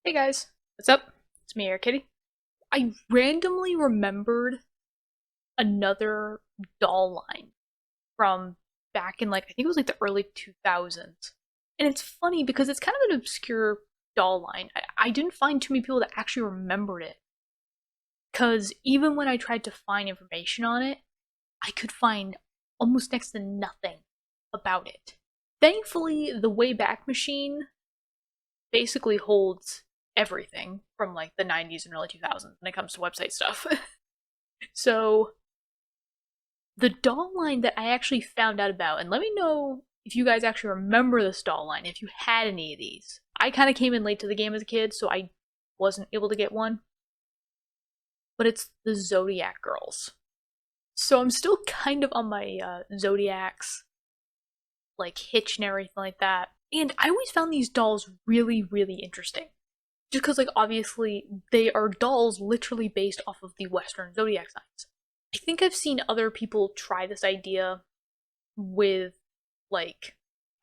Hey guys, what's up? It's me, Air Kitty. I randomly remembered another doll line from back in I think it was the early 2000s. And it's funny because it's kind of an obscure doll line. I didn't find too many people that actually remembered it. Because even when I tried to find information on it, I could find almost next to nothing about it. Thankfully, the Wayback Machine basically holds everything from the 90s and early 2000s when it comes to website stuff. So, the doll line that I actually found out about, and let me know if you guys actually remember this doll line, if you had any of these. I kind of came in late to the game as a kid, so I wasn't able to get one. But it's the Zodiac Girlz. So I'm still kind of on my Zodiacs, hitch and everything like that. And I always found these dolls really, really interesting. Just because, obviously, they are dolls literally based off of the Western zodiac signs. I think I've seen other people try this idea with, I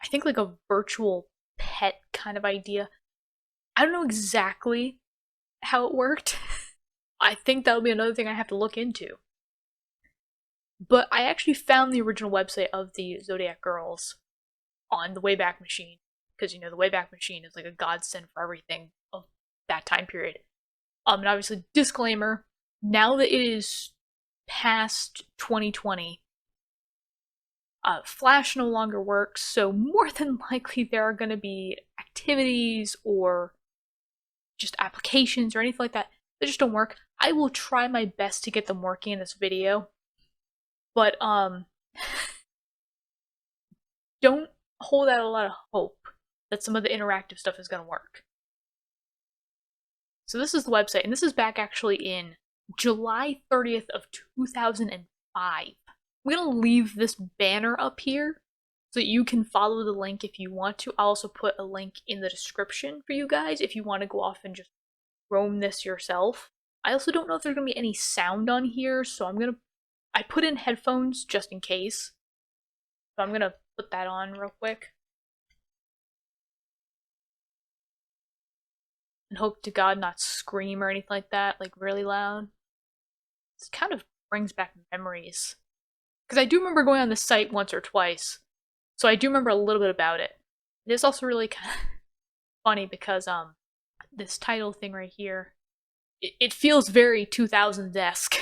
think, a virtual pet kind of idea. I don't know exactly how it worked. I think that'll be another thing I have to look into. But I actually found the original website of the Zodiac Girlz on the Wayback Machine. Because, the Wayback Machine is a godsend for everything of that time period. And obviously, disclaimer, now that it is past 2020, Flash no longer works, so more than likely there are going to be activities or just applications or anything like that that just don't work. I will try my best to get them working in this video, but don't hold out a lot of hope that some of the interactive stuff is going to work. So this is the website, and this is back actually in July 30th of 2005. I'm going to leave this banner up here so that you can follow the link if you want to. I'll also put a link in the description for you guys if you want to go off and just roam this yourself. I also don't know if there's going to be any sound on here, so I put in headphones just in case. So I'm going to put that on real quick. And hope to God not scream or anything like that, really loud. This kind of brings back memories. Because I do remember going on the site once or twice, so I do remember a little bit about it. It is also really kind of funny because this title thing right here, it feels very 2000s-esque.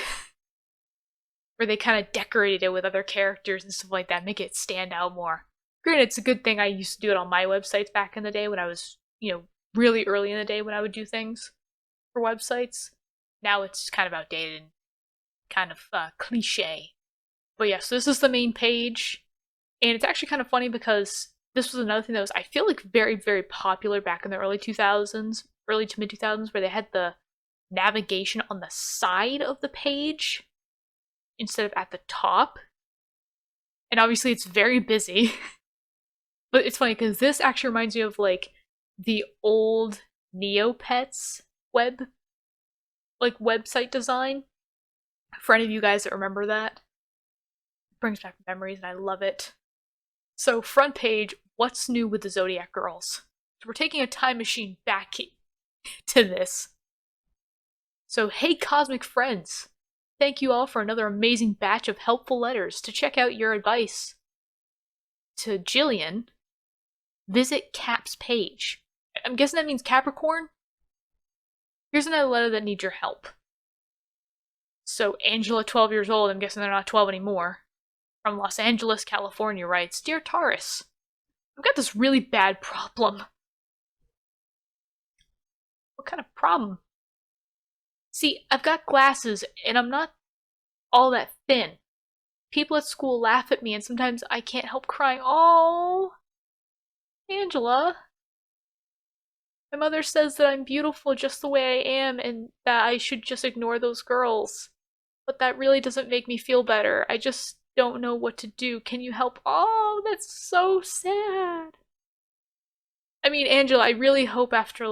Where they kind of decorated it with other characters and stuff like that, make it stand out more. Granted, it's a good thing I used to do it on my websites back in the day when I was, really early in the day when I would do things for websites. Now it's kind of outdated and kind of cliche. But yeah, so this is the main page. And it's actually kind of funny because this was another thing that was, I feel very, very popular back in the early 2000s, early to mid 2000s, where they had the navigation on the side of the page instead of at the top. And obviously it's very busy. But it's funny because this actually reminds me of the old Neopets website design. For any of you guys that remember that, it brings back memories and I love it. So front page, what's new with the Zodiac Girlz? So we're taking a time machine back to this. So hey cosmic friends, thank you all for another amazing batch of helpful letters. To check out your advice to Jillian, visit Cap's page. I'm guessing that means Capricorn? Here's another letter that needs your help. So Angela, 12 years old, I'm guessing they're not 12 anymore, from Los Angeles, California, writes, Dear Taurus, I've got this really bad problem. What kind of problem? See, I've got glasses, and I'm not all that thin. People at school laugh at me, and sometimes I can't help crying. Oh, Angela. My mother says that I'm beautiful just the way I am, and that I should just ignore those girls. But that really doesn't make me feel better. I just don't know what to do. Can you help? Oh, that's so sad. I mean, Angela, I really hope after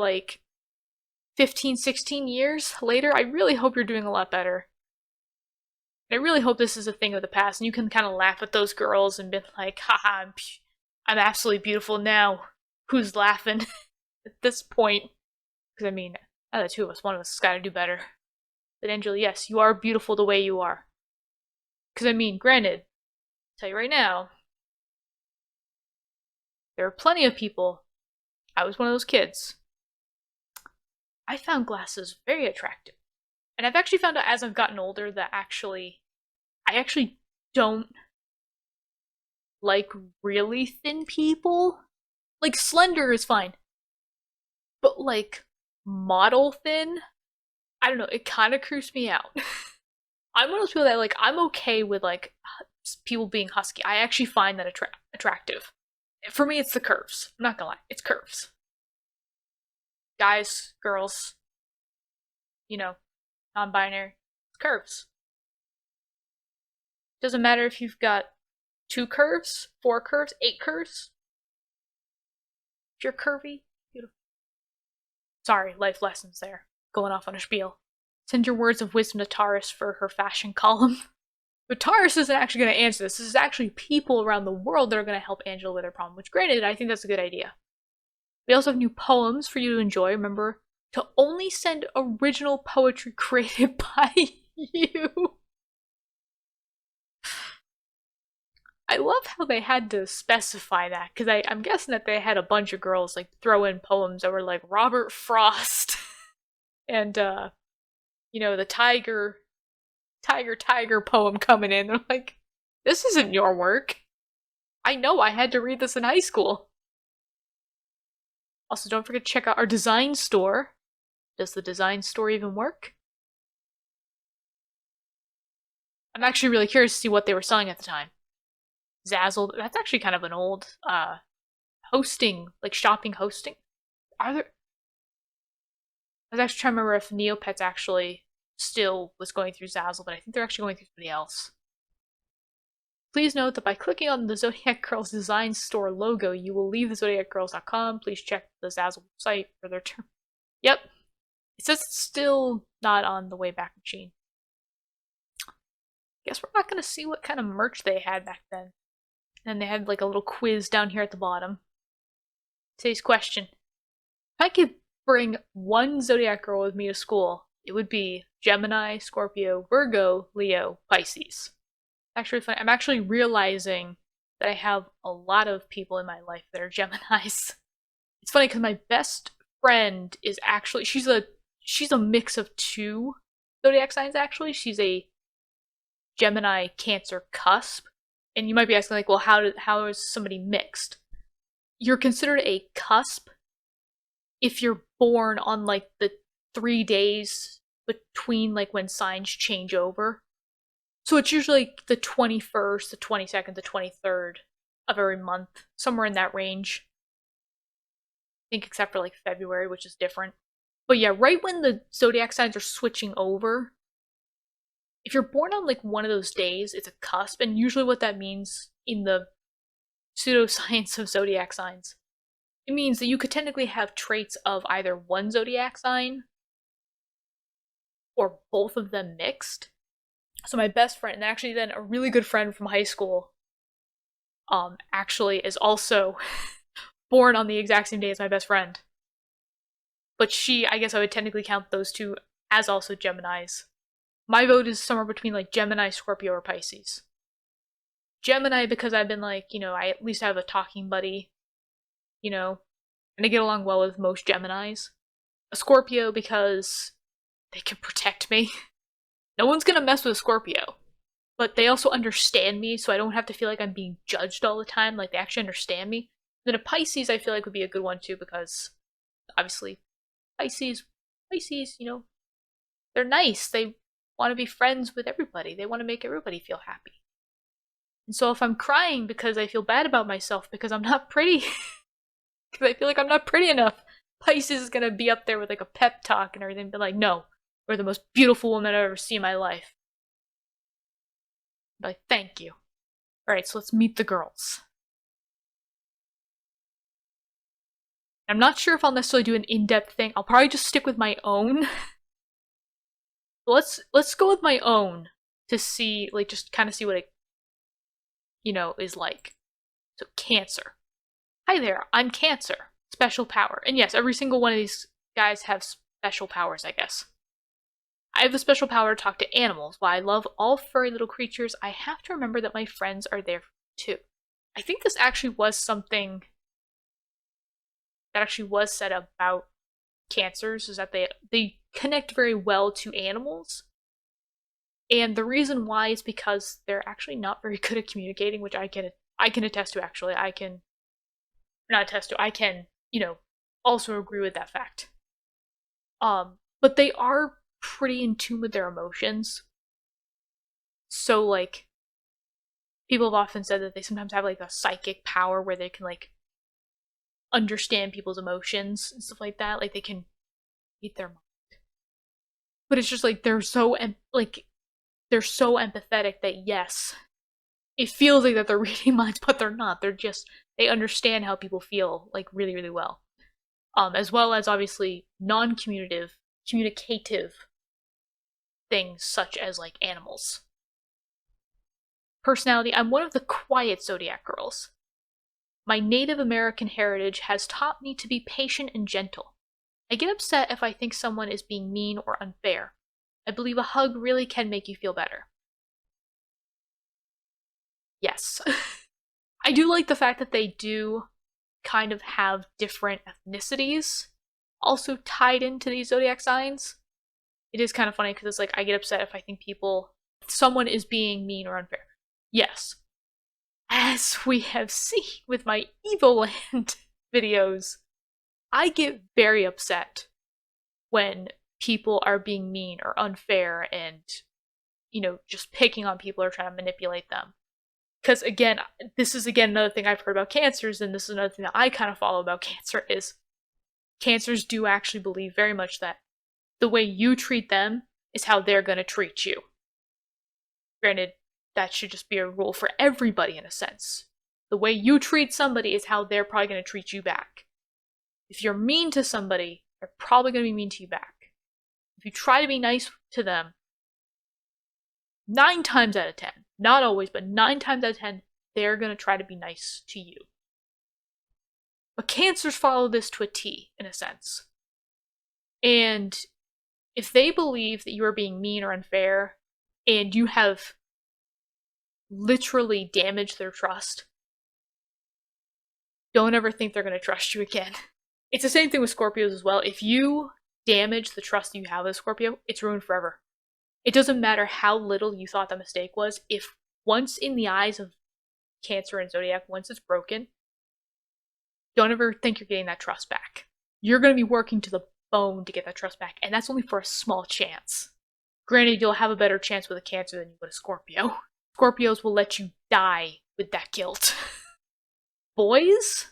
15, 16 years later, I really hope you're doing a lot better. I really hope this is a thing of the past, and you can kind of laugh at those girls and be like, haha, I'm absolutely beautiful now. Who's laughing at this point? Because I mean, out of the two of us, one of us has got to do better. But Angela, yes, you are beautiful the way you are. Because I mean, granted, I'll tell you right now, there are plenty of people. I was one of those kids. I found glasses very attractive. And I've actually found out as I've gotten older that I actually don't like really thin people. Like, slender is fine. But, like, model thin? I don't know, it kind of creeps me out. I'm one of those people that, like, I'm okay with, like, people being husky. I actually find that attractive. For me, it's the curves. I'm not gonna lie, it's curves. Guys, girls, you know, non-binary, curves. Doesn't matter if you've got 2 curves, 4 curves, 8 curves. If you're curvy, beautiful. Sorry, life lessons there. Going off on a spiel. Send your words of wisdom to Taurus for her fashion column. But Taurus isn't actually going to answer this. This is actually people around the world that are going to help Angela with her problem, which granted, I think that's a good idea. We also have new poems for you to enjoy. Remember to only send original poetry created by you. I love how they had to specify that, because I'm guessing that they had a bunch of girls like throw in poems that were like Robert Frost and the tiger poem coming in. They're like, this isn't your work. I know I had to read this in high school. Also, don't forget to check out our design store. Does the design store even work? I'm actually really curious to see what they were selling at the time. Zazzle, that's actually kind of an old hosting, like shopping hosting. Are there? I was actually trying to remember if Neopets actually still was going through Zazzle, but I think they're actually going through somebody else. Please note that by clicking on the Zodiac Girlz design store logo, you will leave the zodiacgirlz.com. Please check the Zazzle site for their term. Yep. It says it's still not on the Wayback Machine. Guess we're not going to see what kind of merch they had back then. And they had like a little quiz down here at the bottom. Today's question. If I could bring one Zodiac girl with me to school, it would be Gemini, Scorpio, Virgo, Leo, Pisces. Actually funny. I'm actually realizing that I have a lot of people in my life that are Geminis. It's funny because my best friend is actually she's a mix of 2 zodiac signs actually. She's a Gemini Cancer cusp. And you might be asking like, well, how is somebody mixed? You're considered a cusp if you're born on like the 3 days between like when signs change over. So it's usually like the 21st, the 22nd, the 23rd of every month, somewhere in that range. I think except for like February, which is different. But yeah, right when the zodiac signs are switching over, if you're born on like one of those days, it's a cusp, and usually what that means in the pseudoscience of zodiac signs, it means that you could technically have traits of either one zodiac sign or both of them mixed. So my best friend, and actually then a really good friend from high school, actually is also born on the exact same day as my best friend. But I guess I would technically count those 2 as also Geminis. My vote is somewhere between like Gemini, Scorpio, or Pisces. Gemini because I've been like, I at least have a talking buddy, and I get along well with most Geminis. A Scorpio because they can protect me. No one's gonna mess with a Scorpio. But they also understand me, so I don't have to feel like I'm being judged all the time. Like, they actually understand me. Then a Pisces I feel like would be a good one too, because obviously Pisces, they're nice. They want to be friends with everybody. They want to make everybody feel happy. And so if I'm crying because I feel bad about myself because I'm not pretty, because I feel like I'm not pretty enough, Pisces is gonna be up there with like a pep talk and everything, be like, no, you're the most beautiful woman I've ever seen in my life. Be like, thank you. Alright, so let's meet the girls. I'm not sure if I'll necessarily do an in-depth thing. I'll probably just stick with my own. Let's go with my own to see, like, just kind of see what it, is like. So, Cancer. Hi there, I'm Cancer. Special power. And yes, every single one of these guys have special powers, I guess. I have the special power to talk to animals. While I love all furry little creatures, I have to remember that my friends are there too. I think this actually was something that actually was said about cancers, is that they connect very well to animals. And the reason why is because they're actually not very good at communicating, which I can attest to. Actually, I can not attest to. I can, also agree with that fact. But they are pretty in tune with their emotions. So like, people have often said that they sometimes have like a psychic power where they can like understand people's emotions and stuff like that. Like they can read their mind. But it's just like they're so empathetic that yes, it feels like that they're reading minds, but they're not. They understand how people feel like really, really well. As well as obviously communicative things such as like animals. Personality, I'm one of the quiet Zodiac girls. My Native American heritage has taught me to be patient and gentle. I get upset if I think someone is being mean or unfair. I believe a hug really can make you feel better. Yes. I do like the fact that they do kind of have different ethnicities also tied into these zodiac signs. It is kind of funny because it's like I get upset if I think someone is being mean or unfair. Yes. As we have seen with my Evil Land videos, I get very upset when people are being mean or unfair and, just picking on people or trying to manipulate them. Because again, this is again another thing I've heard about cancers, and this is another thing that I kind of follow about cancer, is cancers do actually believe very much that the way you treat them is how they're going to treat you. Granted, that should just be a rule for everybody in a sense. The way you treat somebody is how they're probably going to treat you back. If you're mean to somebody, they're probably going to be mean to you back. If you try to be nice to them, 9 times out of 10, not always, but 9 times out of 10, they're going to try to be nice to you. But cancers follow this to a T, in a sense. And if they believe that you are being mean or unfair, and you have literally damaged their trust, don't ever think they're going to trust you again. It's the same thing with Scorpios as well. If you damage the trust you have with a Scorpio, it's ruined forever. It doesn't matter how little you thought the mistake was. If once in the eyes of Cancer and Zodiac, once it's broken, don't ever think you're getting that trust back. You're going to be working to the bone to get that trust back, and that's only for a small chance. Granted, you'll have a better chance with a Cancer than you would a Scorpio. Scorpios will let you die with that guilt. Boys?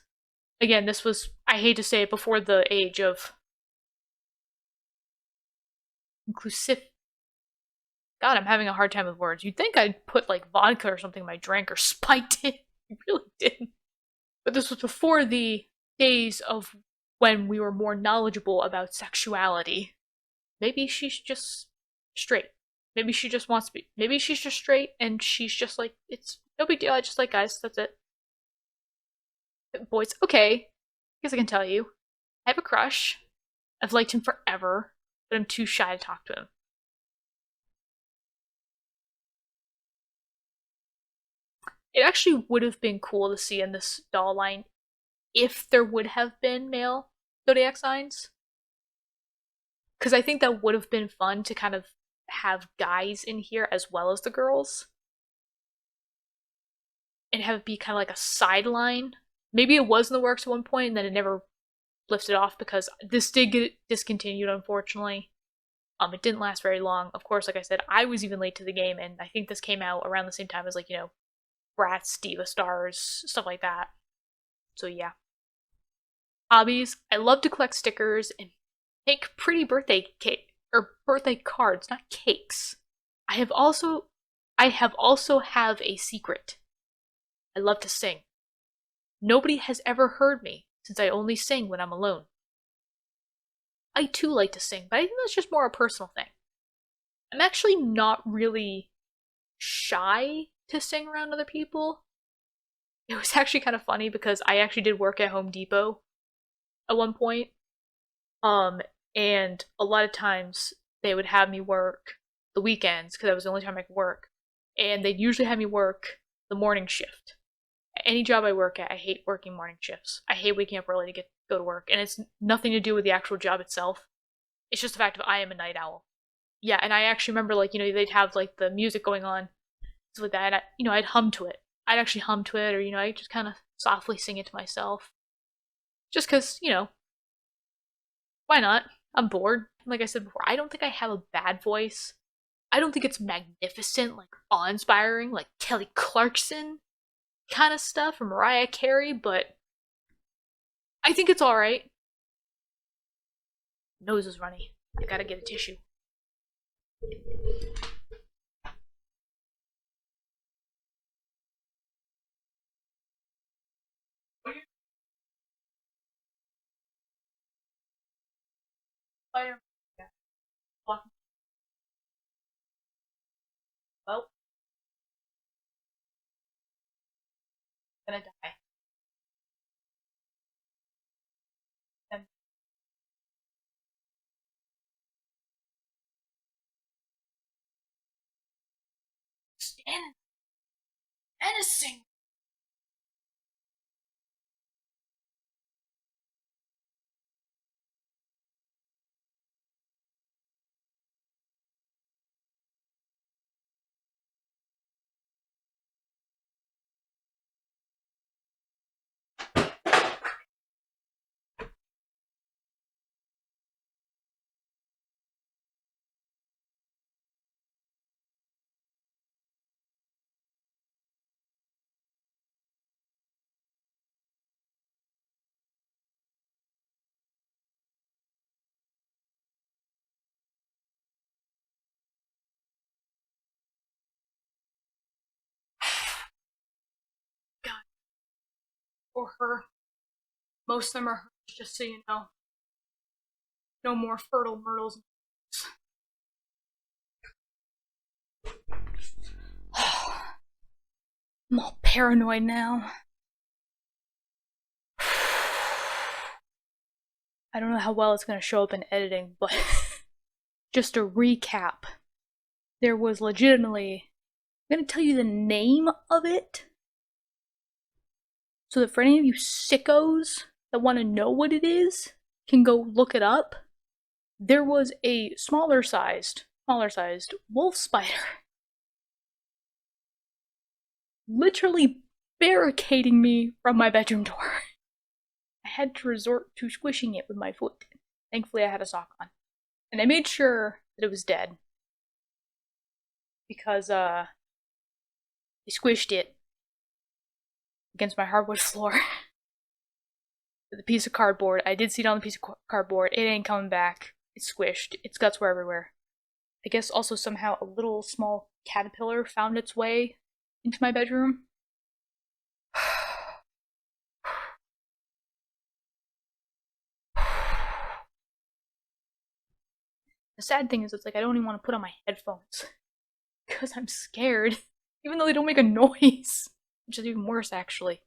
Again, this was, I hate to say it, before the age of inclusive. God, I'm having a hard time with words. You'd think I'd put like vodka or something in my drink or spiked it. You really didn't. But this was before the days of when we were more knowledgeable about sexuality. Maybe she's just straight. Maybe she just wants to be. Maybe she's just straight and she's just like, it's no big deal. I just like guys. That's it. Boys, okay. I guess I can tell you. I have a crush. I've liked him forever, but I'm too shy to talk to him. It actually would have been cool to see in this doll line if there would have been male zodiac signs. Because I think that would have been fun to kind of have guys in here as well as the girls. And have it be kind of like a sideline. Maybe it was in the works at one point and then it never lifted off because this did get discontinued, unfortunately. It didn't last very long. Of course, like I said, I was even late to the game, and I think this came out around the same time as, like, Bratz, Diva Starz, stuff like that. So yeah. Hobbies. I love to collect stickers and make pretty birthday cards, not cakes. I have also have a secret. I love to sing. Nobody has ever heard me since I only sing when I'm alone. I too like to sing, but I think that's just more a personal thing. I'm actually not really shy to sing around other people. It was actually kind of funny because I actually did work at Home Depot at one point. And a lot of times they would have me work the weekends because that was the only time I could work. And they'd usually have me work the morning shift. Any job I work at, I hate working morning shifts. I hate waking up early to go to work. And it's nothing to do with the actual job itself. It's just the fact of I am a night owl. Yeah, and I actually remember, like, they'd have, like, the music going on, stuff like that, and, I'd hum to it. I'd actually hum to it, or, I'd just kind of softly sing it to myself. Just because, why not? I'm bored. Like I said before, I don't think I have a bad voice. I don't think it's magnificent, like awe-inspiring, like Kelly Clarkson kind of stuff, or Mariah Carey, but I think it's alright. Nose is runny. I gotta get a tissue. Fire. Well, I'm gonna die. I'm standing menacing. God. Or her. Most of them are hers, just so you know. No more fertile myrtles. I'm all paranoid now. I don't know how well it's going to show up in editing, but just to recap, there was legitimately, I'm going to tell you the name of it, so that for any of you sickos that want to know what it is, can go look it up. There was a smaller sized wolf spider literally barricading me from my bedroom door. I had to resort to squishing it with my foot. Thankfully, I had a sock on. And I made sure that it was dead. Because, I squished it against my hardwood floor with a piece of cardboard. I did see it on the piece of cardboard. It ain't coming back. It's squished. Its guts were everywhere. I guess also somehow a little small caterpillar found its way into my bedroom. The sad thing is, it's like I don't even want to put on my headphones because I'm scared, even though they don't make a noise, which is even worse, actually.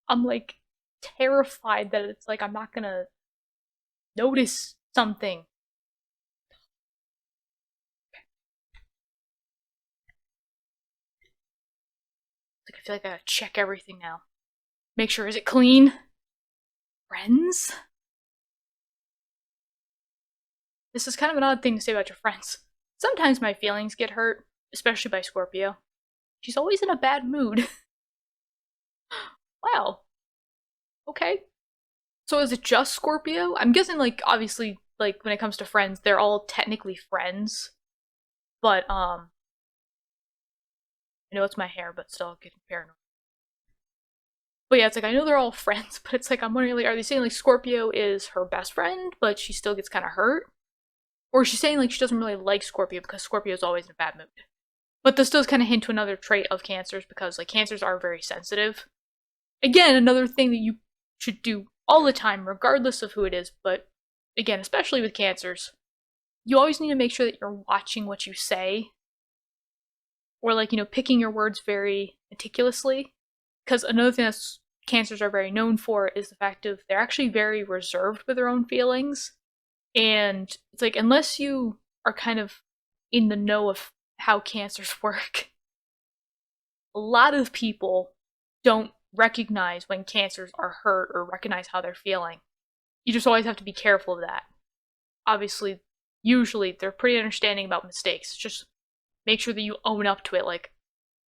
I'm like terrified that it's like I'm not gonna notice something. Like, I feel like I gotta check everything now. Make sure, is it clean? Friends? This is kind of an odd thing to say about your friends. Sometimes my feelings get hurt, especially by Scorpio. She's always in a bad mood. Wow. Okay. So is it just Scorpio? I'm guessing, like, obviously, like, when it comes to friends, they're all technically friends. But, I know it's my hair, but still getting paranoid. But yeah, it's like, I know they're all friends, but it's like, I'm wondering, like, are they saying, like, Scorpio is her best friend, but she still gets kind of hurt? Or is she saying, like, she doesn't really like Scorpio because Scorpio's always in a bad mood? But this does kind of hint to another trait of Cancers, because, like, Cancers are very sensitive. Again, another thing that you should do all the time, regardless of who it is, but again, especially with Cancers, you always need to make sure that you're watching what you say. Or, like, picking your words very meticulously. Because another thing that Cancers are very known for is the fact of they're actually very reserved with their own feelings. And it's like, unless you are kind of in the know of how cancers work, a lot of people don't recognize when cancers are hurt or recognize how they're feeling. You just always have to be careful of that. Obviously, usually they're pretty understanding about mistakes. Just make sure that you own up to it, like,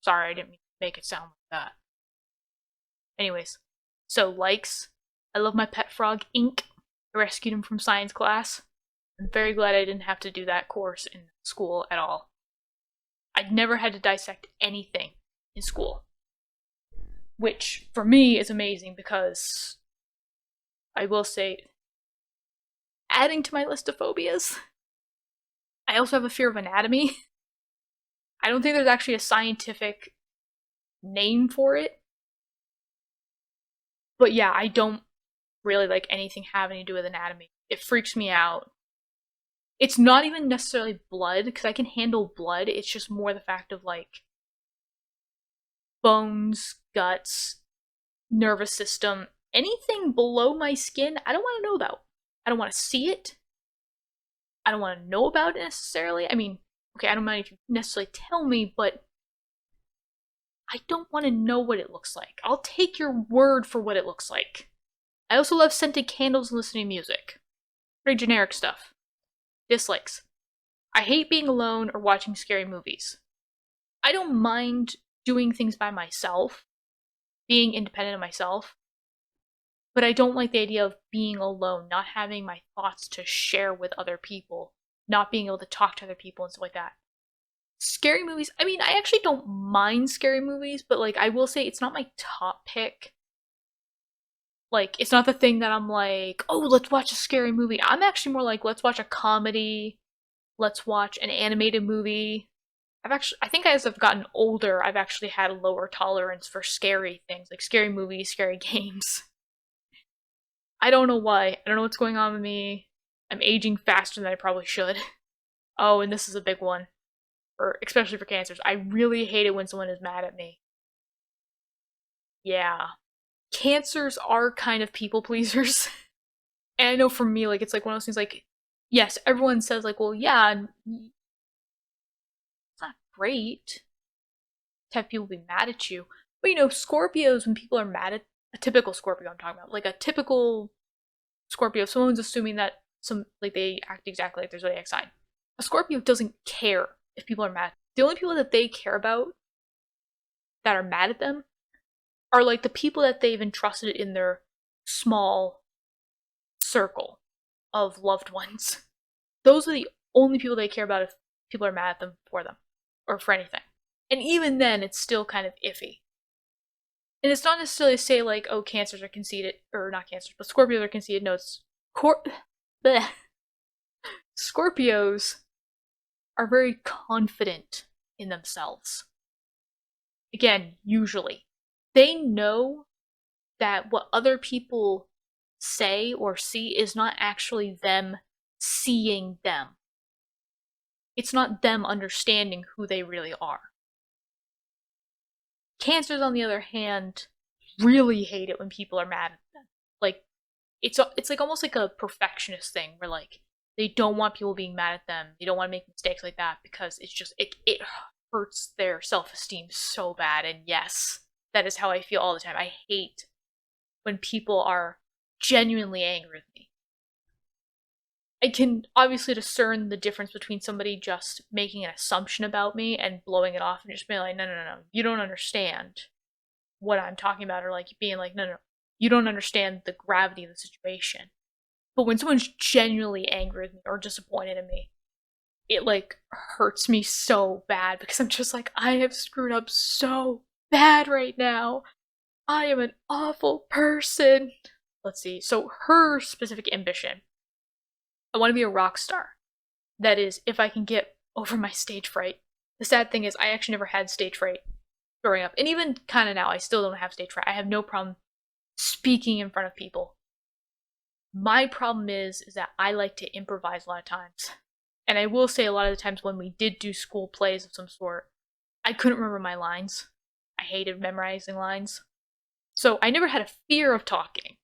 sorry, I didn't mean to make it sound like that. Anyways, so likes. I love my pet frog, Ink. I rescued him from science class. I'm very glad I didn't have to do that course in school at all. I'd never had to dissect anything in school, which for me is amazing because I will say, adding to my list of phobias, I also have a fear of anatomy. I don't think there's actually a scientific name for it. But yeah, I don't really like anything having to do with anatomy. It freaks me out. It's not even necessarily blood, because I can handle blood. It's just more the fact of like bones, guts, nervous system, anything below my skin, I don't want to know about. I don't want to see it. I don't want to know about it necessarily. I mean, okay, I don't mind if you necessarily tell me, but I don't want to know what it looks like. I'll take your word for what it looks like. I also love scented candles and listening to music. Pretty generic stuff. Dislikes. I hate being alone or watching scary movies. I don't mind doing things by myself, being independent of myself, but I don't like the idea of being alone, not having my thoughts to share with other people, not being able to talk to other people and stuff like that. Scary movies, I mean, I actually don't mind scary movies, but like, I will say it's not my top pick. Like, it's not the thing that I'm like, oh, let's watch a scary movie. I'm actually more like, let's watch a comedy, let's watch an animated movie. I think as I've gotten older, I've actually had a lower tolerance for scary things, like scary movies, scary games. I don't know why. I don't know what's going on with me. I'm aging faster than I probably should. Oh, and this is a big one. Especially for cancers. I really hate it when someone is mad at me. Yeah. Cancers are kind of people pleasers. And I know for me, like, it's like one of those things like, yes, everyone says like, well, yeah, it's not great to have people be mad at you. But you know, Scorpios, when people are mad at a typical Scorpio I'm talking about, like a typical Scorpio, someone's assuming that they act exactly like their zodiac sign. A Scorpio doesn't care if people are mad. The only people that they care about that are mad at them are like the people that they've entrusted in their small circle of loved ones. Those are the only people they care about if people are mad at them for them or for anything. And even then, it's still kind of iffy. And it's not necessarily to say like, oh, cancers are conceited, or not cancers, but Scorpios are conceited. No, it's Scorpios are very confident in themselves. Again, usually. They know that what other people say or see is not actually them seeing them. It's not them understanding who they really are. Cancers, on the other hand, really hate it when people are mad at them. Like, it's like almost like a perfectionist thing where like they don't want people being mad at them. They don't want to make mistakes like that because it's just it hurts their self-esteem so bad. And yes, that is how I feel all the time. I hate when people are genuinely angry with me. I can obviously discern the difference between somebody just making an assumption about me and blowing it off and just being like, no, you don't understand what I'm talking about, or like being like, no, you don't understand the gravity of the situation. But when someone's genuinely angry with me or disappointed in me, it like hurts me so bad because I'm just like, I have screwed up so bad right now. I am an awful person. Let's see. So her specific ambition, I want to be a rock star. That is, if I can get over my stage fright. The sad thing is, I actually never had stage fright growing up. And even kind of now, I still don't have stage fright. I have no problem speaking in front of people. My problem is that I like to improvise a lot of times. And I will say a lot of the times when we did do school plays of some sort, I couldn't remember my lines. I hated memorizing lines. So I never had a fear of talking.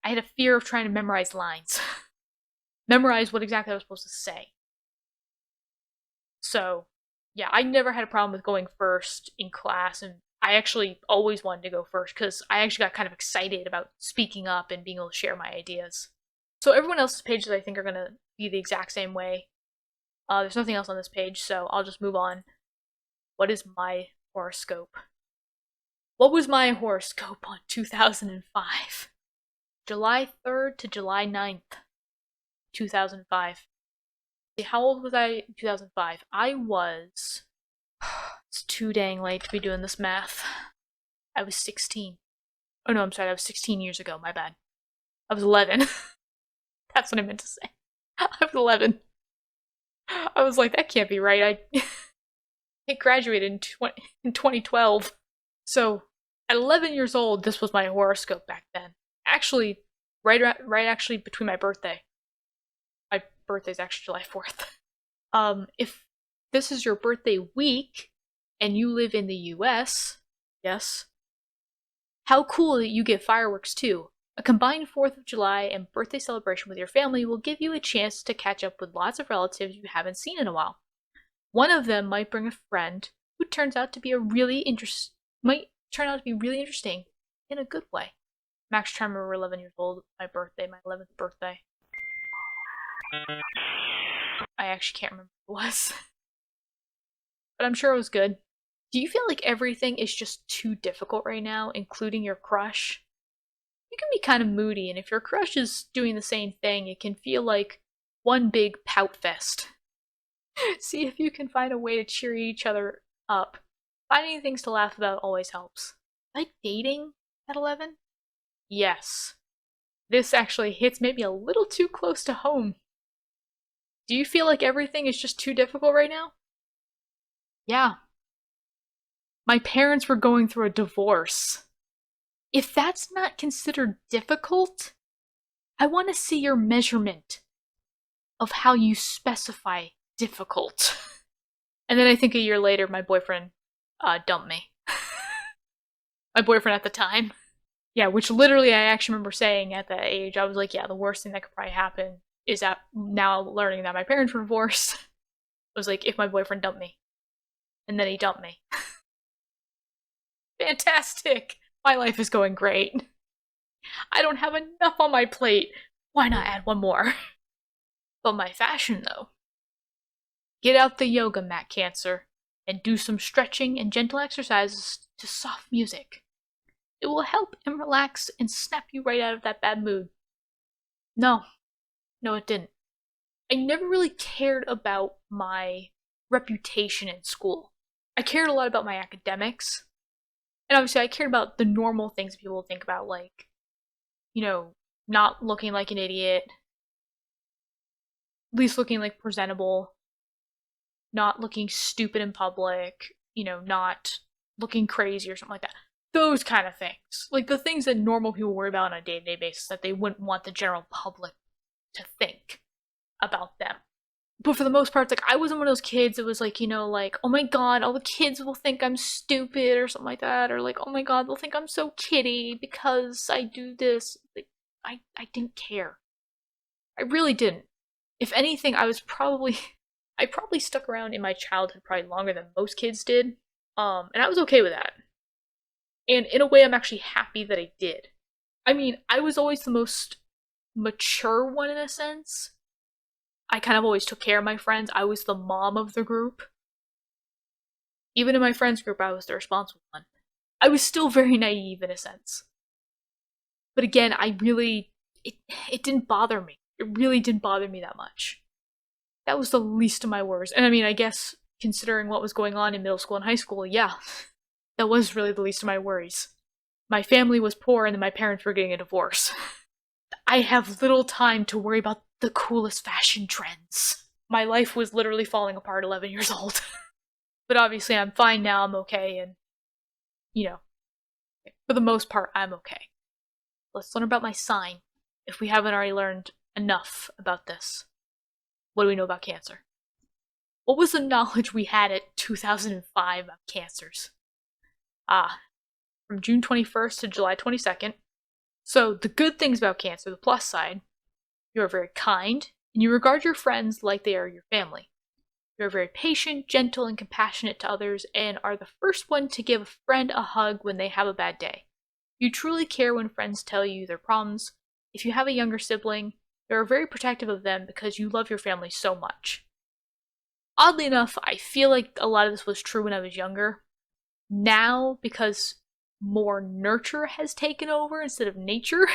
I had a fear of trying to memorize lines. memorize what exactly I was supposed to say. So, yeah, I never had a problem with going first in class, and I actually always wanted to go first because I actually got kind of excited about speaking up and being able to share my ideas. So everyone else's pages I think are going to be the exact same way. There's nothing else on this page, so I'll just move on. What is my horoscope? What was my horoscope on 2005? July 3rd to July 9th, 2005. How old was I in 2005? I was. It's too dang late to be doing this math. I was 16. Oh no, I'm sorry, that was 16 years ago, my bad. I was 11. That's what I meant to say. I was 11. I was like, that can't be right. I graduated in 2012. So, at 11 years old, this was my horoscope back then. Actually, right actually between my birthday. My birthday's actually July 4th. If this is your birthday week and you live in the US, yes, how cool that you get fireworks too. A combined 4th of July and birthday celebration with your family will give you a chance to catch up with lots of relatives you haven't seen in a while. One of them might bring a friend who turns out to be really interesting in a good way. I'm actually trying to remember 11 years old, my 11th birthday. I actually can't remember what it was. But I'm sure it was good. Do you feel like everything is just too difficult right now, including your crush? You can be kind of moody, and if your crush is doing the same thing, it can feel like one big pout fest. See if you can find a way to cheer each other up. Finding things to laugh about always helps. Like dating at 11? Yes. This actually hits maybe a little too close to home. Do you feel like everything is just too difficult right now? Yeah. My parents were going through a divorce. If that's not considered difficult, I want to see your measurement of how you specify difficult. And then I think a year later, my boyfriend dumped me. My boyfriend at the time. Yeah, which literally I actually remember saying at that age. I was like, yeah, the worst thing that could probably happen is that now learning that my parents were divorced. It was like, if my boyfriend dumped me. And then he dumped me. Fantastic! My life is going great. I don't have enough on my plate. Why not add one more? But my fashion, though. Get out the yoga mat, Cancer, and do some stretching and gentle exercises to soft music. It will help and relax and snap you right out of that bad mood. No, it didn't. I never really cared about my reputation in school. I cared a lot about my academics. And obviously I cared about the normal things people think about, like, not looking like an idiot, at least looking like presentable, not looking stupid in public, not looking crazy or something like that. Those kind of things. Like the things that normal people worry about on a day-to-day basis that they wouldn't want the general public to think about them. But for the most part, I wasn't one of those kids that was like, oh my god, all the kids will think I'm stupid or something like that, or like, oh my god, they'll think I'm so kiddie because I do this. I didn't care. I really didn't. If anything, I probably stuck around in my childhood probably longer than most kids did. And I was okay with that. And in a way, I'm actually happy that I did. I mean, I was always the most mature one in a sense. I kind of always took care of my friends. I was the mom of the group. Even in my friends group, I was the responsible one. I was still very naive in a sense. But again, it didn't bother me. It really didn't bother me that much. That was the least of my worries. And I mean, I guess considering what was going on in middle school and high school, yeah, that was really the least of my worries. My family was poor and then my parents were getting a divorce. I have little time to worry about the coolest fashion trends. My life was literally falling apart 11 years old. But obviously I'm fine now, I'm okay, and, for the most part, I'm okay. Let's learn about my sign, if we haven't already learned enough about this. What do we know about Cancer? What was the knowledge we had at 2005 about Cancers? From June 21st to July 22nd. So, the good things about Cancer, the plus side, you are very kind, And you regard your friends like they are your family. You are very patient, gentle, and compassionate to others, and are the first one to give a friend a hug when they have a bad day. You truly care when friends tell you their problems. If you have a younger sibling, you are very protective of them because you love your family so much. Oddly enough, I feel like a lot of this was true when I was younger. Now, because more nurture has taken over instead of nature,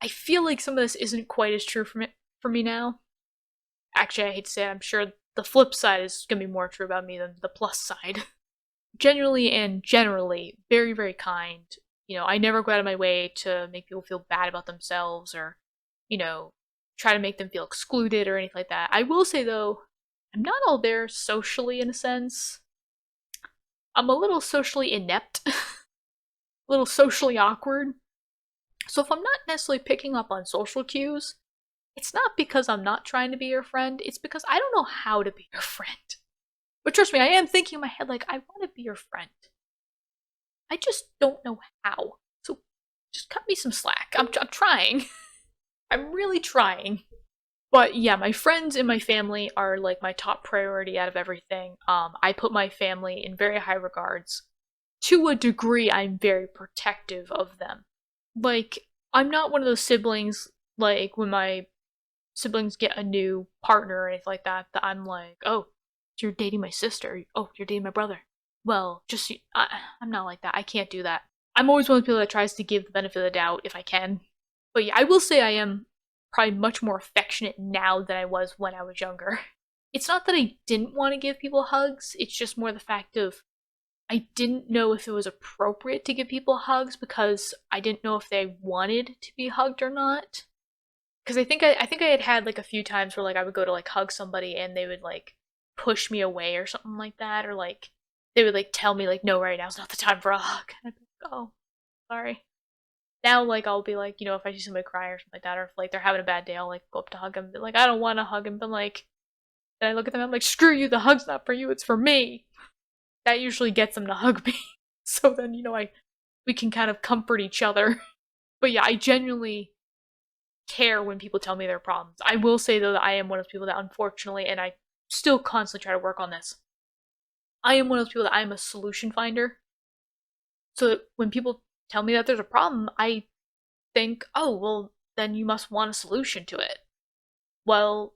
I feel like some of this isn't quite as true for me now. Actually, I hate to say it, I'm sure the flip side is going to be more true about me than the plus side. Genuinely and generally, very, very kind. I never go out of my way to make people feel bad about themselves or, try to make them feel excluded or anything like that. I will say, though, I'm not all there socially in a sense. I'm a little socially inept, a little socially awkward. So if I'm not necessarily picking up on social cues, it's not because I'm not trying to be your friend, it's because I don't know how to be your friend. But trust me, I am thinking in my head, like, I want to be your friend. I just don't know how. So just cut me some slack. I'm trying. I'm really trying. But yeah, my friends and my family are like my top priority out of everything. I put my family in very high regards. To a degree, I'm very protective of them. Like, I'm not one of those siblings, like, when my siblings get a new partner or anything like that, that I'm like, oh, you're dating my sister. Oh, you're dating my brother. Well, I'm not like that. I can't do that. I'm always one of the people that tries to give the benefit of the doubt if I can. But yeah, I will say I am probably much more affectionate now than I was when I was younger. It's not that I didn't want to give people hugs, it's just more the fact of I didn't know if it was appropriate to give people hugs because I didn't know if they wanted to be hugged or not. Because I think I had like a few times where like I would go to like hug somebody and they would like push me away or something like that, or like they would like tell me like, no, right now's not the time for a hug. And I'd be like, oh, sorry. Now like I'll be like, if I see somebody cry or something like that, or if like they're having a bad day, I'll like go up to hug them and be like, I don't want to hug him, but like then I look at them, I'm like, screw you, the hug's not for you, it's for me. That usually gets them to hug me. So then, we can kind of comfort each other. But yeah, I genuinely care when people tell me their problems. I will say though that I am one of those people that unfortunately, and I still constantly try to work on this, I am one of those people that I am a solution finder. So that when people tell me that there's a problem, I think, oh, well, then you must want a solution to it. Well,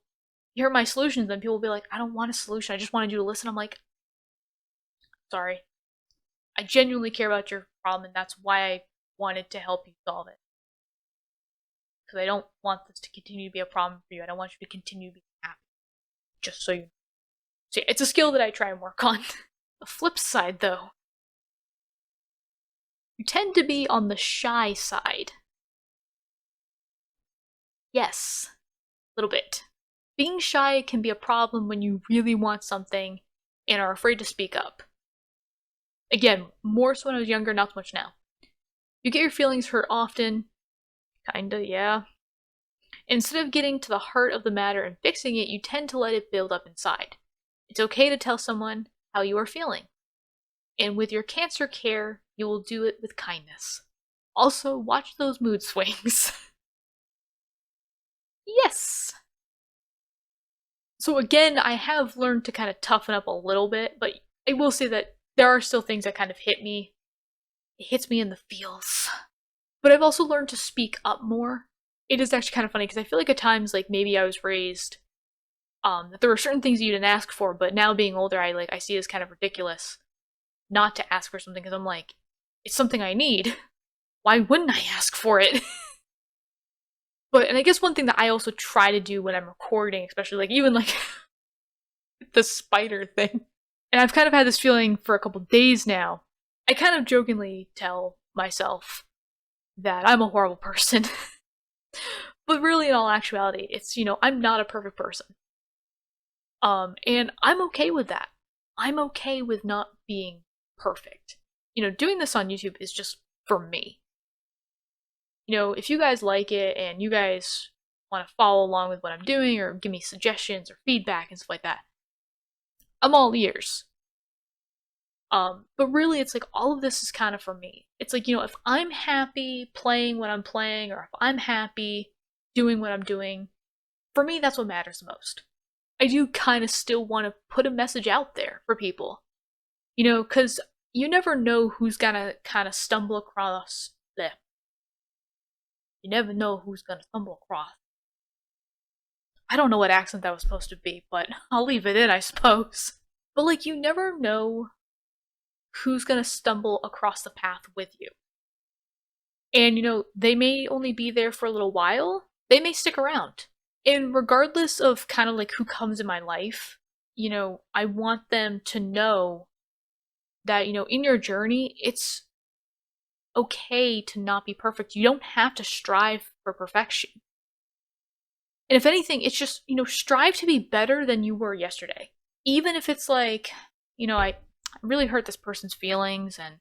here are my solutions, then people will be like, I don't want a solution, I just wanted you to listen. I'm like, sorry. I genuinely care about your problem, and that's why I wanted to help you solve it. Because I don't want this to continue to be a problem for you. I don't want you to continue to be happy. Just so you know. So yeah, it's a skill that I try and work on. The flip side, though, you tend to be on the shy side. Yes, a little bit. Being shy can be a problem when you really want something and are afraid to speak up. Again, more so when I was younger, not so much now. You get your feelings hurt often. Kinda, yeah. Instead of getting to the heart of the matter and fixing it, you tend to let it build up inside. It's okay to tell someone how you are feeling. And with your cancer care, you will do it with kindness. Also, watch those mood swings. Yes! So again, I have learned to kind of toughen up a little bit, but I will say that there are still things that kind of hit me. It hits me in the feels. But I've also learned to speak up more. It is actually kind of funny because I feel like at times, like maybe I was raised that there were certain things you didn't ask for, but now being older, I see it as kind of ridiculous not to ask for something because I'm like, it's something I need. Why wouldn't I ask for it? And I guess one thing that I also try to do when I'm recording, especially like even like the spider thing, and I've kind of had this feeling for a couple days now. I kind of jokingly tell myself that I'm a horrible person. But really, in all actuality, it's, I'm not a perfect person. And I'm okay with that. I'm okay with not being perfect. Doing this on YouTube is just for me. If you guys like it and you guys want to follow along with what I'm doing or give me suggestions or feedback and stuff like that, I'm all ears. But really, it's like all of this is kind of for me. It's like, if I'm happy playing what I'm playing, or if I'm happy doing what I'm doing, for me, that's what matters the most. I do kind of still want to put a message out there for people, because you never know who's gonna kind of stumble across there. You never know who's gonna stumble across. I don't know what accent that was supposed to be, but I'll leave it in, I suppose. But like, you never know who's gonna stumble across the path with you. And they may only be there for a little while, they may stick around. And regardless of kind of like who comes in my life, I want them to know that, in your journey, it's okay to not be perfect. You don't have to strive for perfection. And if anything, it's just, strive to be better than you were yesterday. Even if it's like, I really hurt this person's feelings and,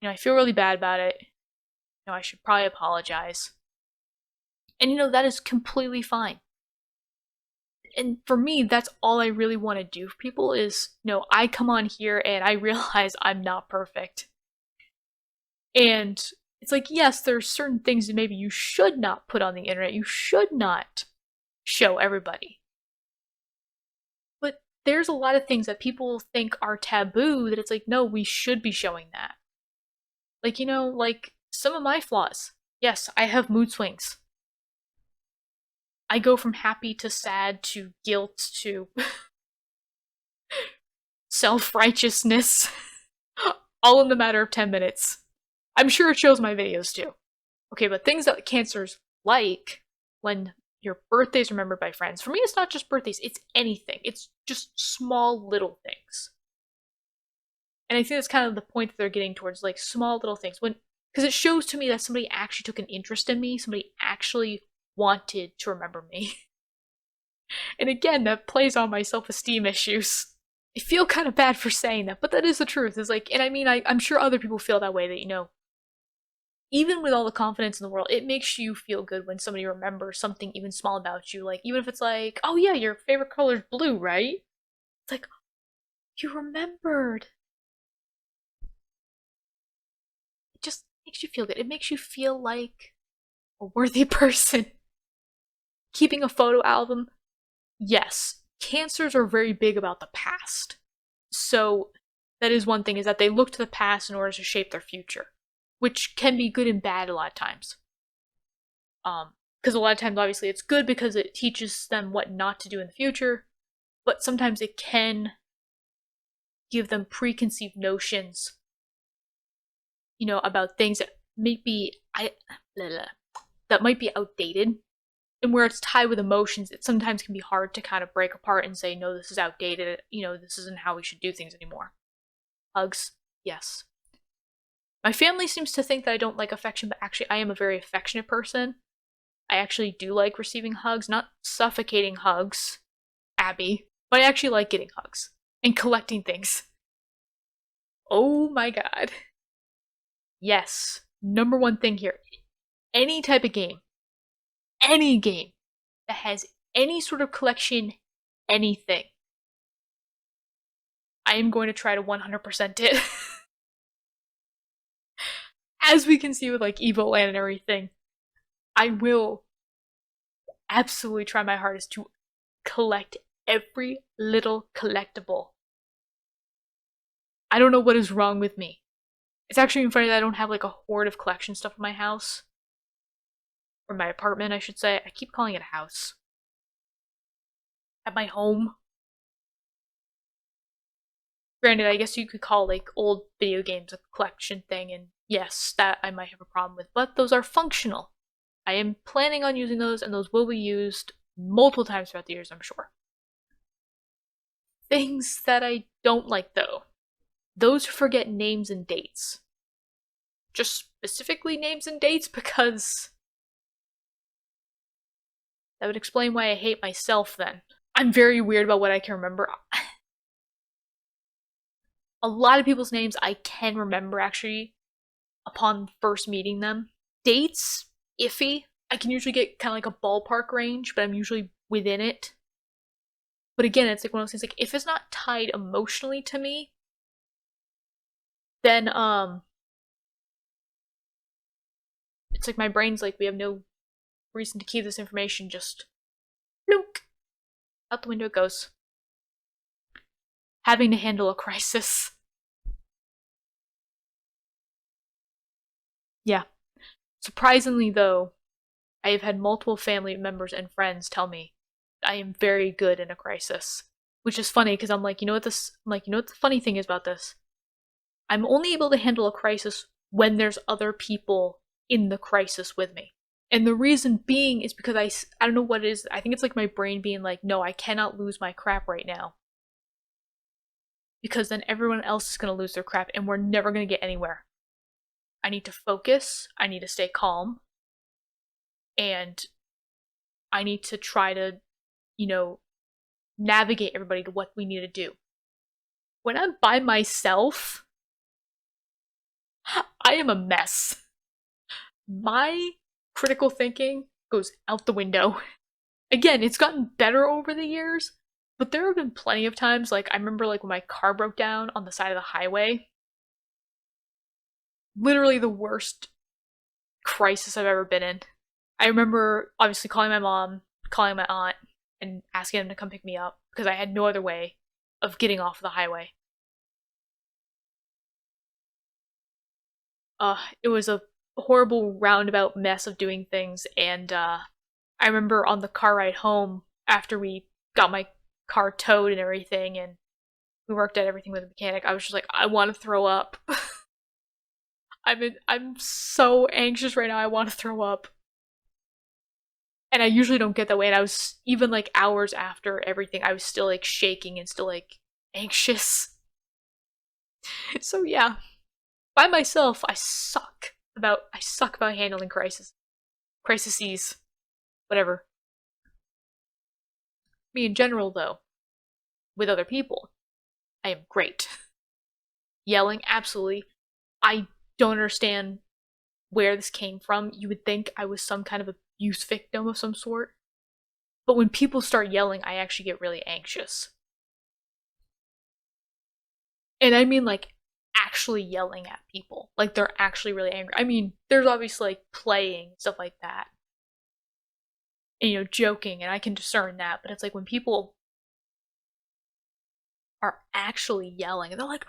I feel really bad about it. I should probably apologize. And that is completely fine. And for me, that's all I really want to do for people is, I come on here and I realize I'm not perfect. And it's like, yes, there's certain things that maybe you should not put on the internet. You should not show everybody. But there's a lot of things that people think are taboo that it's like, no, we should be showing that. Like, like some of my flaws. Yes, I have mood swings. I go from happy to sad to guilt to self-righteousness all in the matter of 10 minutes. I'm sure it shows my videos too. Okay, but things that cancers like when your birthday's remembered by friends. For me, it's not just birthdays, it's anything. It's just small little things. And I think that's kind of the point that they're getting towards, like small little things. Because it shows to me that somebody actually took an interest in me, somebody actually wanted to remember me. And again, that plays on my self-esteem issues. I feel kind of bad for saying that, but that is the truth. It's like, and I mean, I'm sure other people feel that way, that, even with all the confidence in the world, it makes you feel good when somebody remembers something even small about you. Like, even if it's like, oh yeah, your favorite color is blue, right? It's like, you remembered. It just makes you feel good. It makes you feel like a worthy person. Keeping a photo album, yes, cancers are very big about the past. So that is one thing, is that they look to the past in order to shape their future, which can be good and bad a lot of times. Because a lot of times, obviously, it's good because it teaches them what not to do in the future, but sometimes it can give them preconceived notions, about things that might be outdated. And where it's tied with emotions, it sometimes can be hard to kind of break apart and say, no, this is outdated, this isn't how we should do things anymore. Hugs, yes. My family seems to think that I don't like affection, but actually I am a very affectionate person. I actually do like receiving hugs, not suffocating hugs, Abby, but I actually like getting hugs and collecting things. Oh my god. Yes, number one thing here. Any type of game, any game that has any sort of collection, anything, I am going to try to 100% it. As we can see with like Evoland and everything, I will absolutely try my hardest to collect every little collectible. I don't know what is wrong with me. It's actually funny that I don't have like a hoard of collection stuff in my house. Or my apartment, I should say. I keep calling it a house. At my home. Granted, I guess you could call like old video games a collection thing, and yes, that I might have a problem with, but those are functional. I am planning on using those, and those will be used multiple times throughout the years, I'm sure. Things that I don't like, though. Those who forget names and dates. Just specifically names and dates, because that would explain why I hate myself then. I'm very weird about what I can remember. A lot of people's names I can remember, actually, upon first meeting them. Dates, iffy. I can usually get kind of like a ballpark range, but I'm usually within it. But again, it's like one of those things, like, if it's not tied emotionally to me, then, it's like my brain's like, we have no reason to keep this information, just out the window it goes. Having to handle a crisis. Yeah. Surprisingly, though, I have had multiple family members and friends tell me I am very good in a crisis. Which is funny because I'm like, you know what this I'm like, you know what the funny thing is about this? I'm only able to handle a crisis when there's other people in the crisis with me. And the reason being is because I don't know what it is. I think it's like my brain being like, no, I cannot lose my crap right now. Because then everyone else is going to lose their crap and we're never going to get anywhere. I need to focus. I need to stay calm. And I need to try to, navigate everybody to what we need to do. When I'm by myself, I am a mess. My critical thinking goes out the window. Again, it's gotten better over the years, but there have been plenty of times, like, I remember, like, when my car broke down on the side of the highway. Literally the worst crisis I've ever been in. I remember, obviously, calling my mom, calling my aunt, and asking them to come pick me up, because I had no other way of getting off the highway. It was a horrible roundabout mess of doing things, and I remember on the car ride home, after we got my car towed and everything, and we worked out everything with the mechanic, I was just like, I want to throw up. I'm so anxious right now, I want to throw up. And I usually don't get that way, and I was, even like hours after everything, I was still like shaking and still like anxious. So yeah, by myself, I suck about handling crises, whatever. Me in general, though, with other people, I am great. Yelling, absolutely. I don't understand where this came from. You would think I was some kind of abuse victim of some sort. But when people start yelling, I actually get really anxious. And I mean, like, actually yelling at people. Like, they're actually really angry. I mean, there's obviously, like, playing, stuff like that. And, joking, and I can discern that. But it's like when people are actually yelling, and they're like,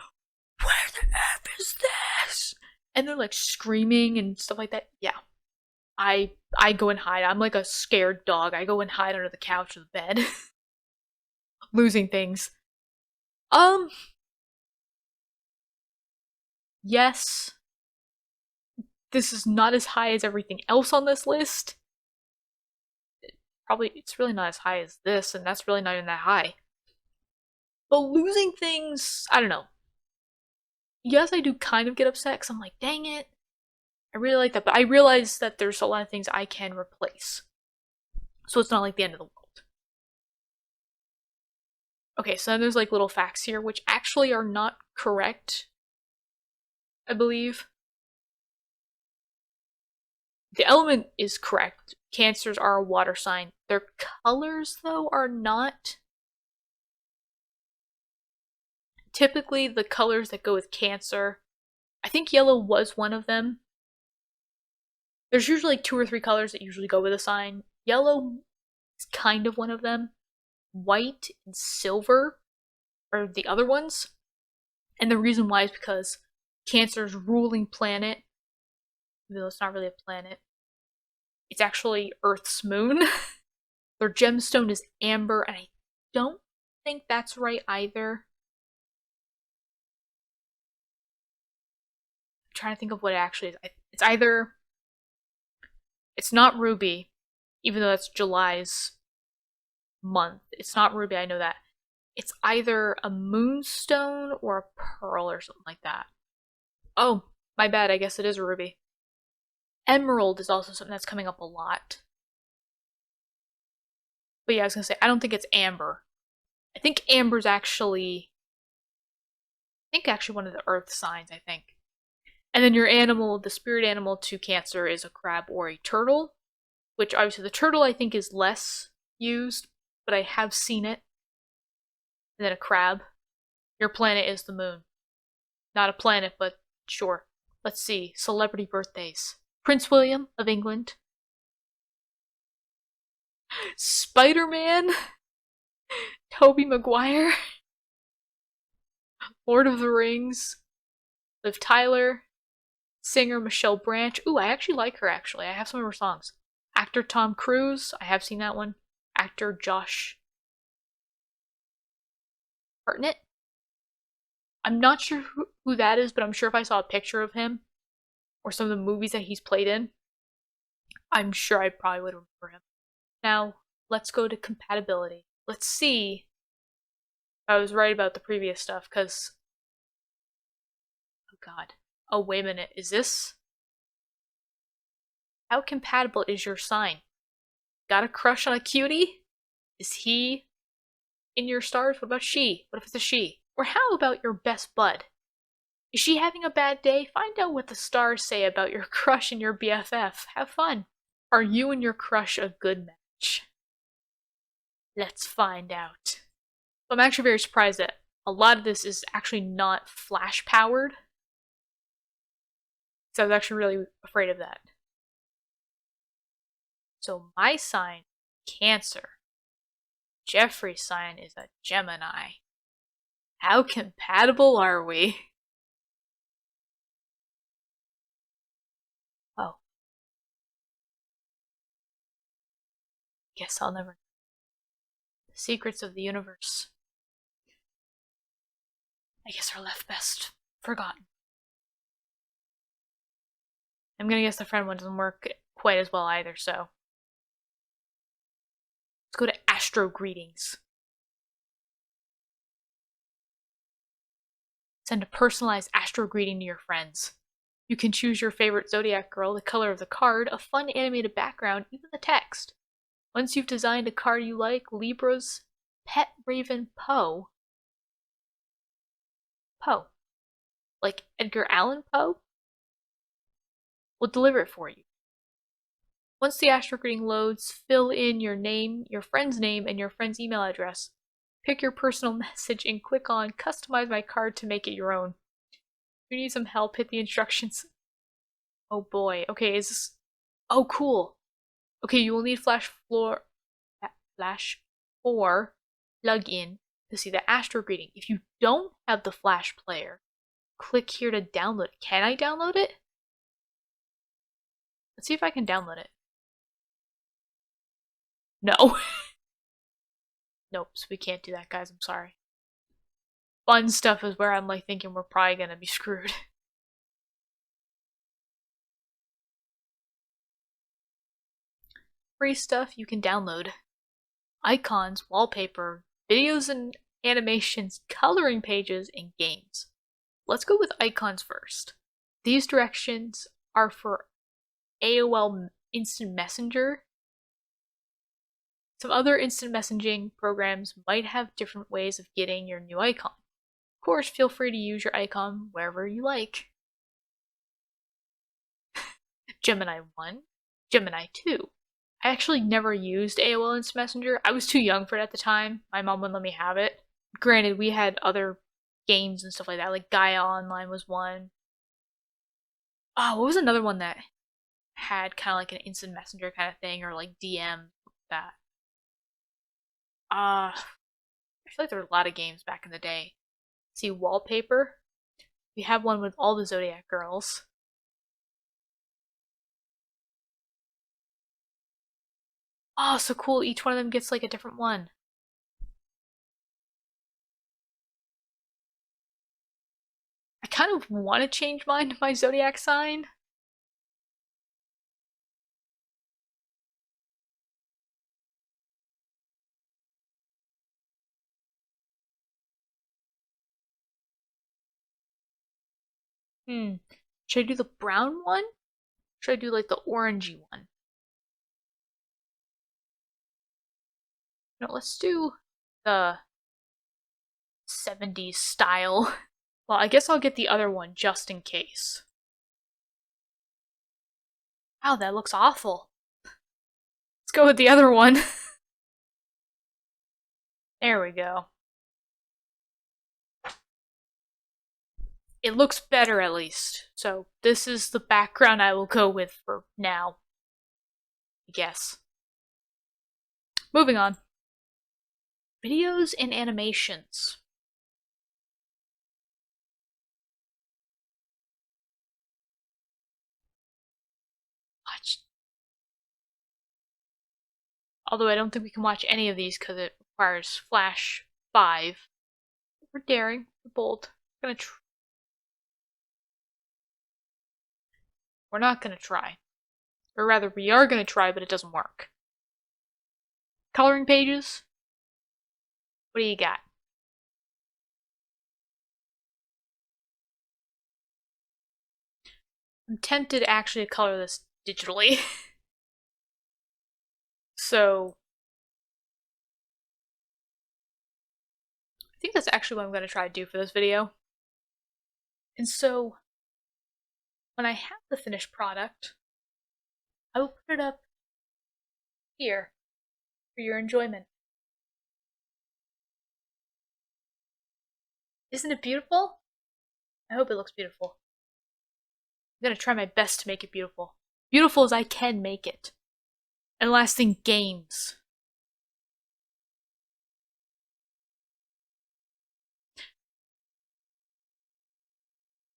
where the F is this? And they're, like, screaming and stuff like that. Yeah. I go and hide. I'm like a scared dog. I go and hide under the couch or the bed. Losing things. Yes. This is not as high as everything else on this list. Probably, it's really not as high as this, and that's really not even that high. But losing things, I don't know. Yes, I do kind of get upset, because I'm like, dang it. I really like that, but I realize that there's a lot of things I can replace. So it's not like the end of the world. Okay, so then there's like little facts here, which actually are not correct, I believe. The element is correct. Cancers are a water sign. Their colors, though, are not. Typically, the colors that go with Cancer, I think yellow was one of them. There's usually like 2 or 3 colors that usually go with a sign. Yellow is kind of one of them. White and silver are the other ones. And the reason why is because Cancer's ruling planet, even though it's not really a planet, it's actually Earth's moon. Their gemstone is amber, and I don't think that's right either. I'm trying to think of what it actually is. It's either... It's not ruby, even though that's July's month. It's not ruby, I know that. It's either a moonstone or a pearl or something like that. Oh, my bad, I guess it is a ruby. Emerald is also something that's coming up a lot. But yeah, I was gonna say, I don't think it's amber. I think amber's actually... one of the earth signs, I think. And then your animal, the spirit animal to Cancer is a crab or a turtle. Which obviously the turtle I think is less used, but I have seen it. And then a crab. Your planet is the moon. Not a planet, but sure. Let's see. Celebrity birthdays. Prince William of England. Spider-Man. Tobey Maguire, Lord of the Rings, Liv Tyler, singer Michelle Branch. Ooh, I actually like her, actually. I have some of her songs. Actor Tom Cruise. I have seen that one. Actor Josh Hartnett. I'm not sure who that is, but I'm sure if I saw a picture of him or some of the movies that he's played in, I'm sure I probably would remember him. Now, let's go to compatibility. Let's see if I was right about the previous stuff, because... Oh god. Oh, wait a minute. Is this... How compatible is your sign? Got a crush on a cutie? Is he in your stars? What about she? What if it's a she? Or how about your best bud? Is she having a bad day? Find out what the stars say about your crush and your BFF. Have fun. Are you and your crush a good match? Let's find out. I'm actually very surprised that a lot of this is actually not flash powered. So I was actually really afraid of that. So my sign, Cancer. Jeffrey's sign is a Gemini. How compatible are we? Oh. Guess I'll never know. The secrets of the universe, I guess, are left best forgotten. I'm gonna guess the friend one doesn't work quite as well either, so. Let's go to Astro Greetings. Send a personalized Astro greeting to your friends. You can choose your favorite Zodiac girl, the color of the card, a fun animated background, even the text. Once you've designed a card you like, Libra's pet raven Poe. Poe. Like Edgar Allan Poe? Will deliver it for you. Once the Astro greeting loads, fill in your name, your friend's name, and your friend's email address. Pick your personal message and click on Customize my card to make it your own. If you need some help, hit the instructions. Oh boy. Okay, is this... Oh, cool. Okay, you will need Flash 4 plugin to see the Astro greeting. If you don't have the Flash player, click here to download it. Can I download it? Let's see if I can download it. No. Nope, so we can't do that, guys. I'm sorry. Fun stuff is where I'm like thinking we're probably gonna be screwed. Free stuff you can download. Icons, wallpaper, videos and animations, coloring pages, and games. Let's go with icons first. These directions are for AOL Instant Messenger. Some other instant messaging programs might have different ways of getting your new icon. Of course, feel free to use your icon wherever you like. Gemini 1, Gemini 2. I actually never used AOL Instant Messenger. I was too young for it at the time. My mom wouldn't let me have it. Granted, we had other games and stuff like that, like Gaia Online was one. Oh, what was another one that had kind of like an instant messenger kind of thing, or like DM that? I feel like there were a lot of games back in the day. See, wallpaper. We have one with all the Zodiac Girlz. Oh, so cool. Each one of them gets like a different one. I kind of want to change mine to my Zodiac sign. Should I do the brown one? Should I do like the orangey one? No, let's do the 70s style. Well, I guess I'll get the other one just in case. Wow, that looks awful. Let's go with the other one. There we go. It looks better at least. So this is the background I will go with for now. I guess. Moving on. Videos and animations. Watch. Although I don't think we can watch any of these because it requires Flash 5. We're daring. We're bold. We're not gonna try. Or rather, we are gonna try, but it doesn't work. Coloring pages? What do you got? I'm tempted actually to color this digitally. So I think that's actually what I'm going to try to do for this video. And so when I have the finished product, I will put it up here for your enjoyment. Isn't it beautiful? I hope it looks beautiful. I'm going to try my best to make it beautiful. Beautiful as I can make it. And last thing, games.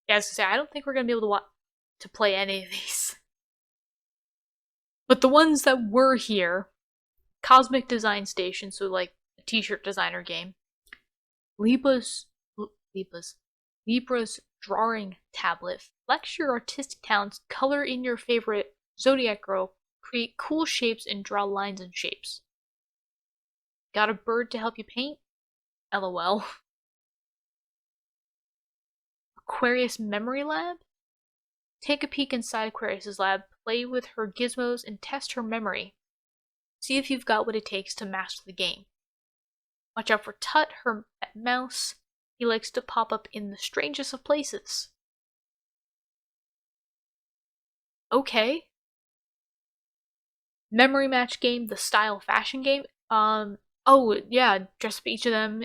Yeah, I was gonna say, I don't think we're gonna be able to play any of these. But the ones that were here, Cosmic Design Station, so like a t-shirt designer game, Libra's drawing tablet, flex your artistic talents, color in your favorite Zodiac Girl, create cool shapes and draw lines and shapes. Got a bird to help you paint? LOL. Aquarius Memory Lab? Take a peek inside Aquarius's lab, play with her gizmos, and test her memory. See if you've got what it takes to master the game. Watch out for Tut, her mouse. He likes to pop up in the strangest of places. Okay. Memory match game, the style fashion game. Oh yeah, dress up each of them.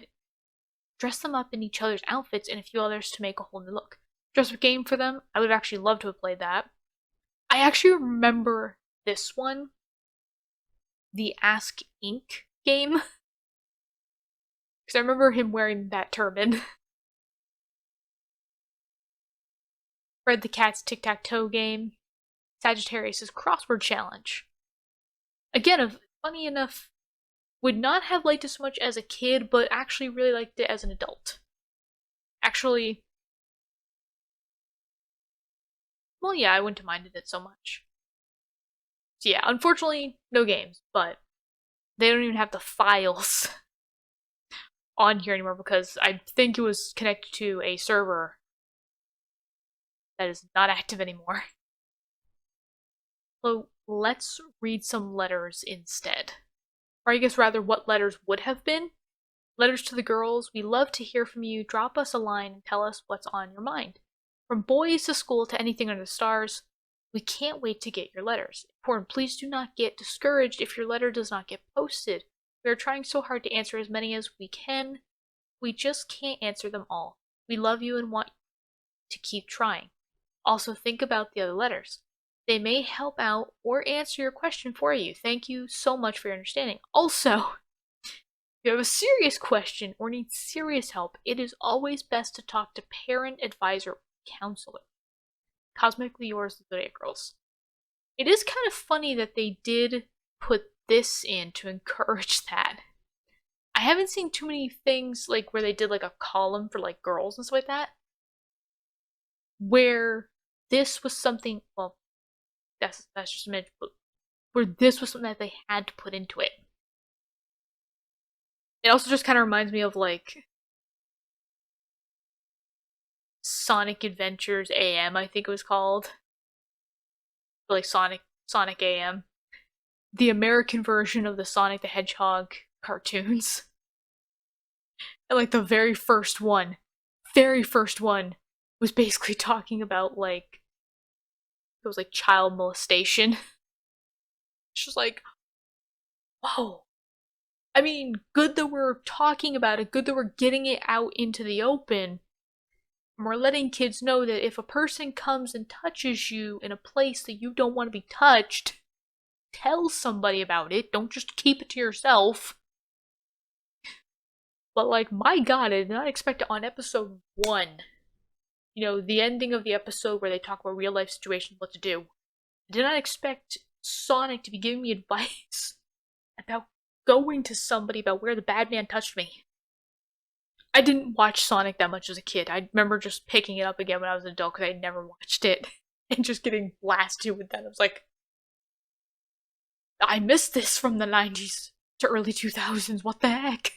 Dress them up in each other's outfits and a few others to make a whole new look. Dress up game for them. I would have actually loved to have played that. I actually remember this one. The Ask Ink game. Because I remember him wearing that turban. Fred the Cat's Tic-Tac-Toe game. Sagittarius' Crossword Challenge. Again, funny enough, would not have liked it so much as a kid, but actually really liked it as an adult. Actually, well, yeah, I wouldn't have minded it so much. So yeah, unfortunately, no games, but they don't even have the files on here anymore because I think it was connected to a server that is not active anymore. So let's read some letters instead. Or I guess rather what letters would have been. Letters to the girls, we love to hear from you. Drop us a line and tell us what's on your mind. From boys to school to anything under the stars, we can't wait to get your letters. Important, please do not get discouraged if your letter does not get posted. We are trying so hard to answer as many as we can. We just can't answer them all. We love you and want to keep trying. Also, think about the other letters. They may help out or answer your question for you. Thank you so much for your understanding. Also, if you have a serious question or need serious help, it is always best to talk to parent, advisor, or counselor. Cosmically yours, the Zodiac Girlz. It is kind of funny that they did put this in to encourage that. I haven't seen too many things like where they did like a column for like girls and stuff like that, where this was something, well, that's just a minute, but where this was something that they had to put into it. It also just kind of reminds me of like Sonic Adventures AM, I think it was called. Like Sonic AM. The American version of the Sonic the Hedgehog cartoons. And like the very first one was basically talking about like, it was like child molestation. It's just like, whoa. I mean, good that we're talking about it, good that we're getting it out into the open. And we're letting kids know that if a person comes and touches you in a place that you don't want to be touched, tell somebody about it. Don't just keep it to yourself. But like, my god, I did not expect it on episode 1. You know, the ending of the episode where they talk about real life situations, what to do. I did not expect Sonic to be giving me advice about going to somebody about where the bad man touched me. I didn't watch Sonic that much as a kid. I remember just picking it up again when I was an adult because I had never watched it and just getting blasted with that. I was like, I missed this from the 90s to early 2000s. What the heck?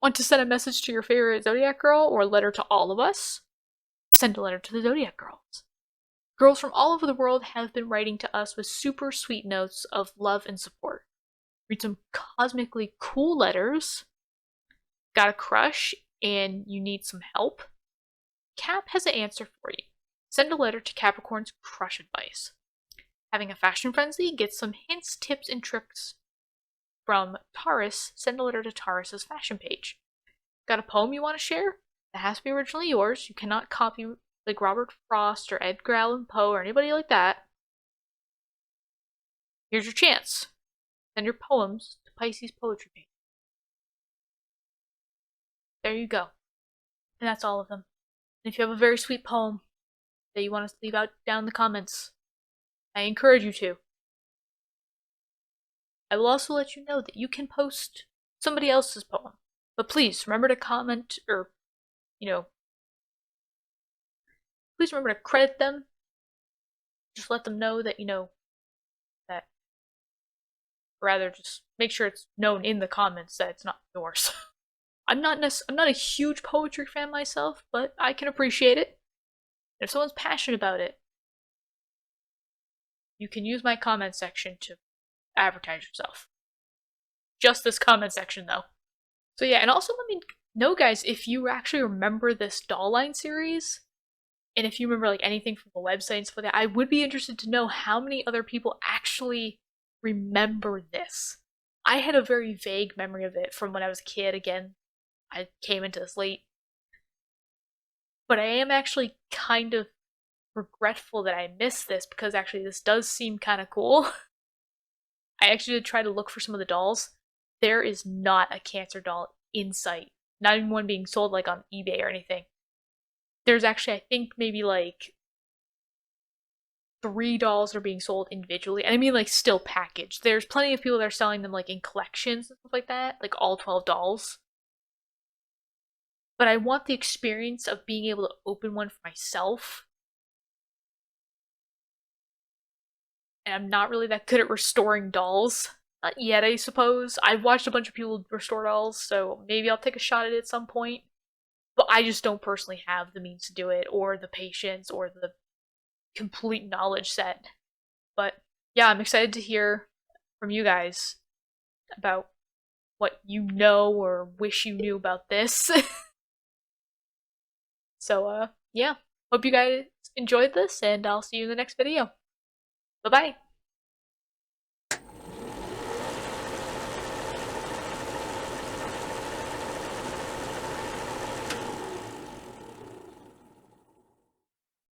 Want to send a message to your favorite Zodiac girl or a letter to all of us? Send a letter to the Zodiac Girlz. Girls from all over the world have been writing to us with super sweet notes of love and support. Read some cosmically cool letters. Got a crush and you need some help? Cap has an answer for you. Send a letter to Capricorn's crush advice. Having a fashion frenzy? Get some hints, tips, and tricks from Taurus. Send a letter to Taurus's fashion page. Got a poem you want to share? That has to be originally yours. You cannot copy like Robert Frost or Edgar Allan Poe or anybody like that. Here's your chance. Send your poems to Pisces Poetry Page. There you go. And that's all of them. And if you have a very sweet poem that you want us to leave out down in the comments, I encourage you to. I will also let you know that you can post somebody else's poem. But please remember to comment or, please remember to credit them. Just let them know that, that, or rather just make sure it's known in the comments that it's not yours. I'm not a huge poetry fan myself, but I can appreciate it. If someone's passionate about it, you can use my comment section to advertise yourself. Just this comment section, though. So yeah, and also let me know, guys, if you actually remember this doll line series, and if you remember like anything from the website and stuff like that, I would be interested to know how many other people actually remember this. I had a very vague memory of it from when I was a kid. Again, I came into this late. But I am actually kind of regretful that I missed this because actually this does seem kind of cool. I actually did try to look for some of the dolls. There is not a Cancer doll in sight. Not even one being sold like on eBay or anything. There's actually, I think, maybe like 3 dolls are being sold individually. And I mean like still packaged. There's plenty of people that are selling them like in collections and stuff like that. Like all 12 dolls. But I want the experience of being able to open one for myself. And I'm not really that good at restoring dolls. Not yet, I suppose. I've watched a bunch of people restore dolls, so maybe I'll take a shot at it at some point. But I just don't personally have the means to do it, or the patience, or the complete knowledge set. But yeah, I'm excited to hear from you guys about what you know or wish you knew about this. So, yeah. Hope you guys enjoyed this, and I'll see you in the next video. Bye-bye!